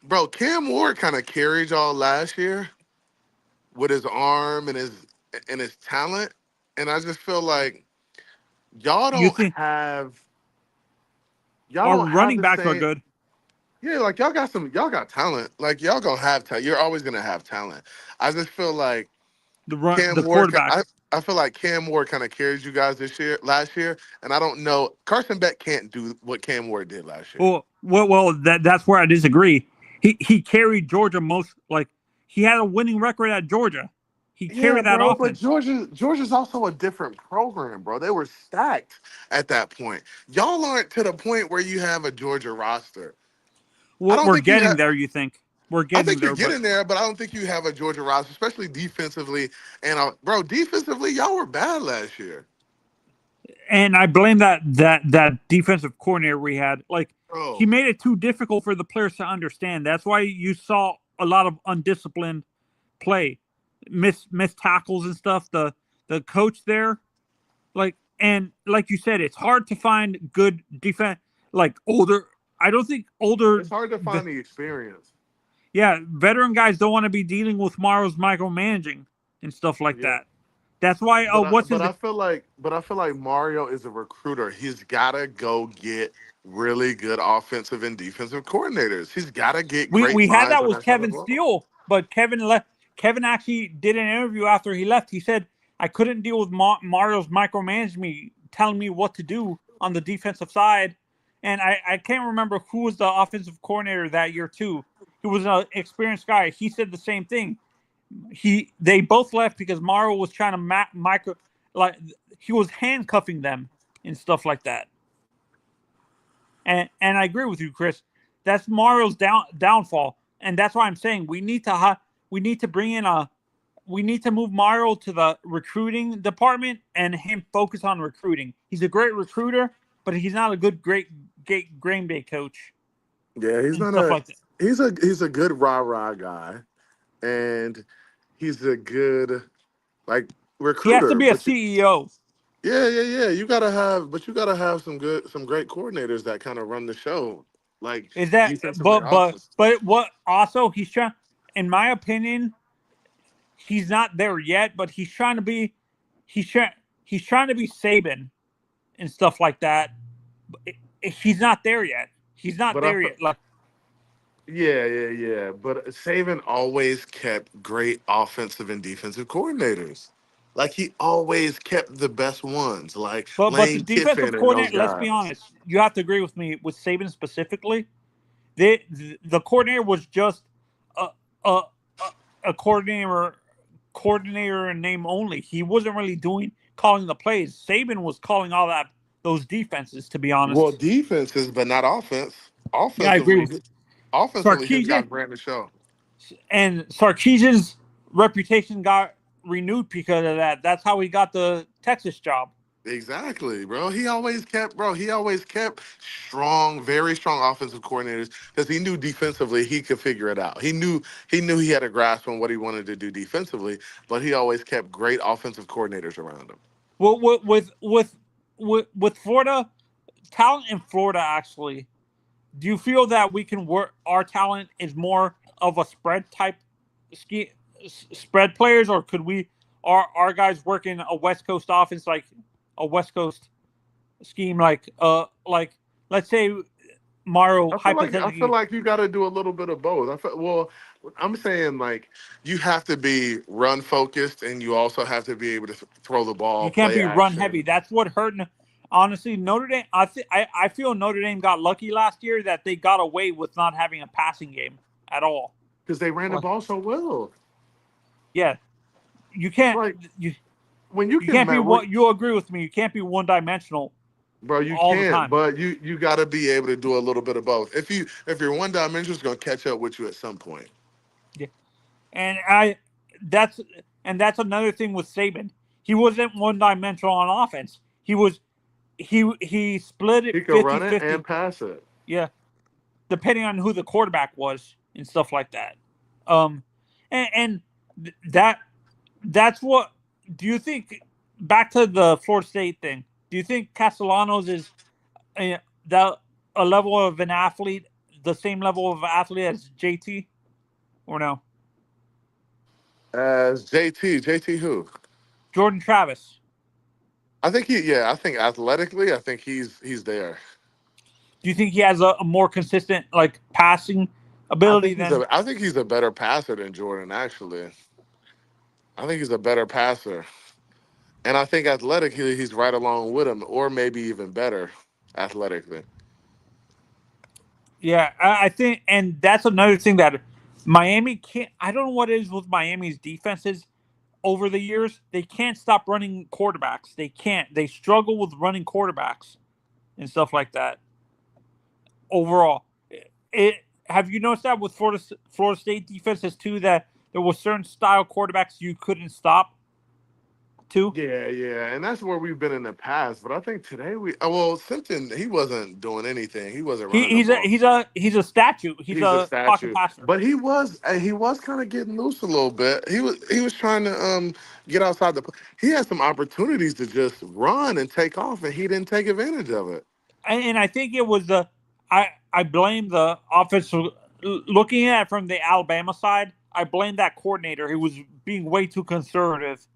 bro, Cam Ward kind of carried y'all last year with his arm and his talent, and I just feel like y'all You don't think have our y'all don't have running the backs are same. good? Yeah, like y'all got talent. Like y'all gonna have talent. You're always gonna have talent. I just feel like The Cam Ward. quarterbacks. I feel like Cam Ward kind of carries you guys last year, and I don't know. Carson Beck can't do what Cam Ward did last year. Well, that's where I disagree. He carried Georgia most like he had a winning record at Georgia. He Yeah, carried that bro, but offense. Georgia's also a different program, bro. They were stacked at that point. Y'all aren't to the point where you have a Georgia roster. I don't We're think you getting have. there. You think we're I getting think you're there, but getting there, but I don't think you have a Georgia roster, especially defensively. And bro, defensively, y'all were bad last year, and I blame that defensive coordinator we had. Like he bro. made it too difficult for the players to understand. That's why you saw a lot of undisciplined play, miss tackles and stuff. The coach there, and like you said, it's hard to find good defense. Like older, I don't think older. It's hard to find the experience. Yeah, veteran guys don't want to be dealing with Morrow's micromanaging and stuff like Yeah. that. That's why. What's his? But I feel like Mario is a recruiter. He's gotta go get really good offensive and defensive coordinators. He's gotta get great We had minds that on with that side of Kevin the ball. Steele, but Kevin left. Kevin actually did an interview after he left. He said, "I couldn't deal with Mario's micromanaging me, telling me what to do on the defensive side." And I can't remember who was the offensive coordinator that year too. He was an experienced guy. He said the same thing. They both left because Mario was trying to micro, like he was handcuffing them and stuff like that. And I agree with you, Chris. That's Mario's downfall, and that's why I'm saying we need to bring in we need to move Mario to the recruiting department and him focus on recruiting. He's a great recruiter, but he's not a great Green Bay coach Yeah, he's and not stuff a like that. he's a good rah-rah guy, and he's a good like He has to recruiter. be a CEO. Yeah. You gotta have some great coordinators that kind of run the show, like Is that defensively and offense. but what also he's trying, in my opinion, he's not there yet, but he's trying he's trying to be Saban and stuff like that. He's not there yet. He's not But I there feel, yet. Like, yeah. But Saban always kept great offensive and defensive coordinators. Like he always kept the best ones, like but the Lane defensive Kiffin and those coordinator. Let's be guys. honest. You have to agree with me with Saban specifically. The coordinator was just a a, a coordinator in name only. He wasn't really calling the plays. Saban was calling all those defenses. To be Well, honest, defenses, but not offense. yeah, I agree Offensively, with his Sarkisian. guys ran the show. And Sarkisian's reputation got renewed because of that. That's how he got the Texas job. Exactly, bro. He always kept strong, very strong offensive coordinators because he knew defensively he could figure it out. He knew he had a grasp on what he wanted to do defensively, but he always kept great offensive coordinators around him. Well, with Florida, talent in Florida actually, do you feel that we can work? Our talent is more of a spread type spread players, or could we? Are our guys working a West Coast offense like a West Coast scheme like let's say Mario, I feel hypothetically, like you got to do a little bit of both. I'm saying like you have to be run focused, and you also have to be able to throw the ball, you can't play be run heavy. action. That's what hurt. Honestly, Notre Dame. I feel Notre Dame got lucky last year that they got away with not having a passing game at all. Because they ran the Like, ball so well. yeah, you can't. Like You when you you can, can't be man, what you agree with me. You can't be one dimensional bro, you all the can't. time. But you got to be able to do a little bit of both. If you're one dimensional, it's gonna catch up with you at some point. Yeah, and that's that's another thing with Saban. He wasn't one dimensional on offense. He split He it can run it 50-50. and pass it. Yeah, depending on who the quarterback was and stuff like that. Um, and that that's what. Do you think, back to the Florida State thing? Do you think Castellanos is a, that a level of an athlete, the same level of athlete as JT, or no? As JT who? Jordan Travis. I think I think athletically, I think he's there. Do you think he has a more consistent like passing ability than? I think he's a better passer than Jordan. Actually, I think he's a better passer, and I think athletically he's right along with him, or maybe even better athletically. Yeah, I think, and that's another thing that Miami can't. I don't know what it is with Miami's defenses over the years. They can't stop running quarterbacks. They can't. They struggle with running quarterbacks and stuff like that. Overall, it have you noticed that with Florida State defenses too, that there was certain style quarterbacks you couldn't stop too. Yeah, and that's where we've been in the past. But I think today Simpson he wasn't doing anything. He wasn't running the ball. He's a statue. He's He's a a pocket statue, passer. but he was kind of getting loose a little bit. He was trying to get outside the. He had some opportunities to just run and take off, and he didn't take advantage of it. And I think it was I blame the offensive, looking at it from the Alabama side. I blame that coordinator. He was being way too conservative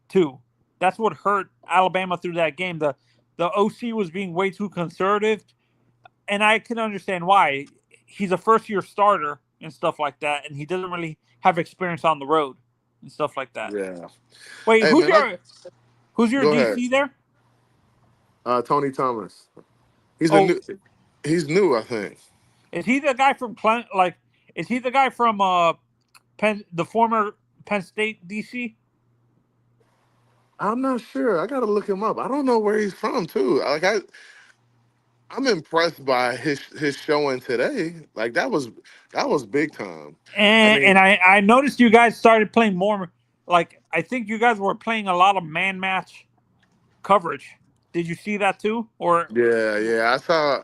too. That's what hurt Alabama through that game. The OC was being way too conservative, and I can understand why. He's a first year starter and stuff like that, and he doesn't really have experience on the road and stuff like that. Yeah. Wait, Hey man, who's your go ahead. DC there? Tony Thomas. Oh, He's new, I think. is he the guy from like? Is he the guy from the former Penn State DC? I'm not sure. I gotta look him up. I don't know where he's from too. I'm impressed by his showing today. Like that was big time. I And mean, I noticed you guys started playing more. Like, I think you guys were playing a lot of man match coverage. Did you see that too? Or yeah, I saw.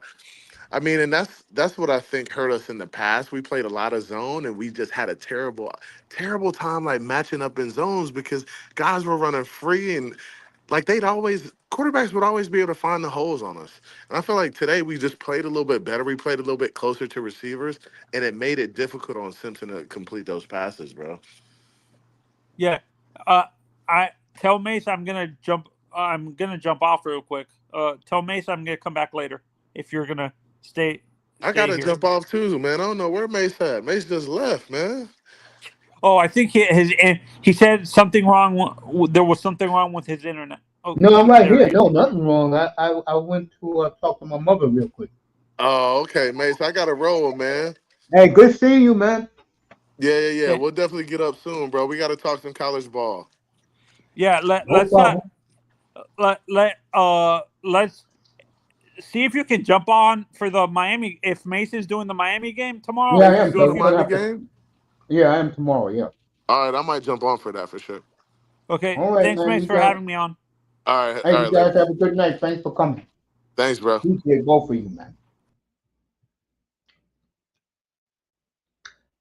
I mean, and that's what I think hurt us in the past. We played a lot of zone, and we just had a terrible time like matching up in zones because guys were running free, and like quarterbacks would always be able to find the holes on us. And I feel like today we just played a little bit better. We played a little bit closer to receivers, and it made it difficult on Simpson to complete those passes, bro. yeah, I tell Mace I'm gonna jump. I'm gonna jump off real quick. Tell Mace I'm gonna come back later if you're gonna stay I stay gotta here. jump off too, man. I don't know where Mace at. Mace just left, man. Oh, I think he said something wrong. There was something wrong with his internet. Oh, No, I'm right there here. he is. No, nothing wrong. I went to talk to my mother real quick. Oh, okay, Mace. I gotta roll, man. Hey, good seeing you, man. Yeah. Yeah, We'll definitely get up soon, bro. We gotta talk some college ball. yeah. No problem. Let's see if you can jump on for the Miami. If Mason's doing the Miami game tomorrow, Yeah, I if Mace, you're you am. doing So the busy. we're gonna Miami have to. game? Yeah, I am tomorrow. Yeah. All right, I might jump on for that for sure. Okay, All right, thanks, man. Mace, You for guys. having me on. Hey, All you right, guys later. have a good night. Thanks for coming. Thanks, bro. Appreciate both of you, man.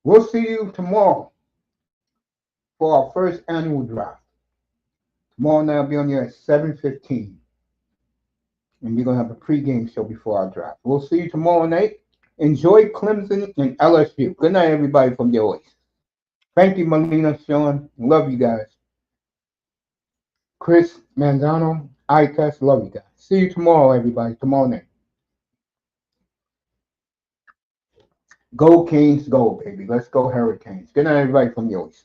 We'll see you tomorrow for our first annual draft. Tomorrow night I'll be on here at 7:15. And we're gonna have a pregame show before our draft. We'll see you tomorrow night. Enjoy Clemson and LSU. Good night, everybody from the Oasis. Thank you, Melina, Sean. Love you guys. Chris, Manzano, Icas, love you guys. See you tomorrow, everybody. Tomorrow night. Go Kings, go, baby. Let's go Hurricanes. Good night, everybody from the Oasis.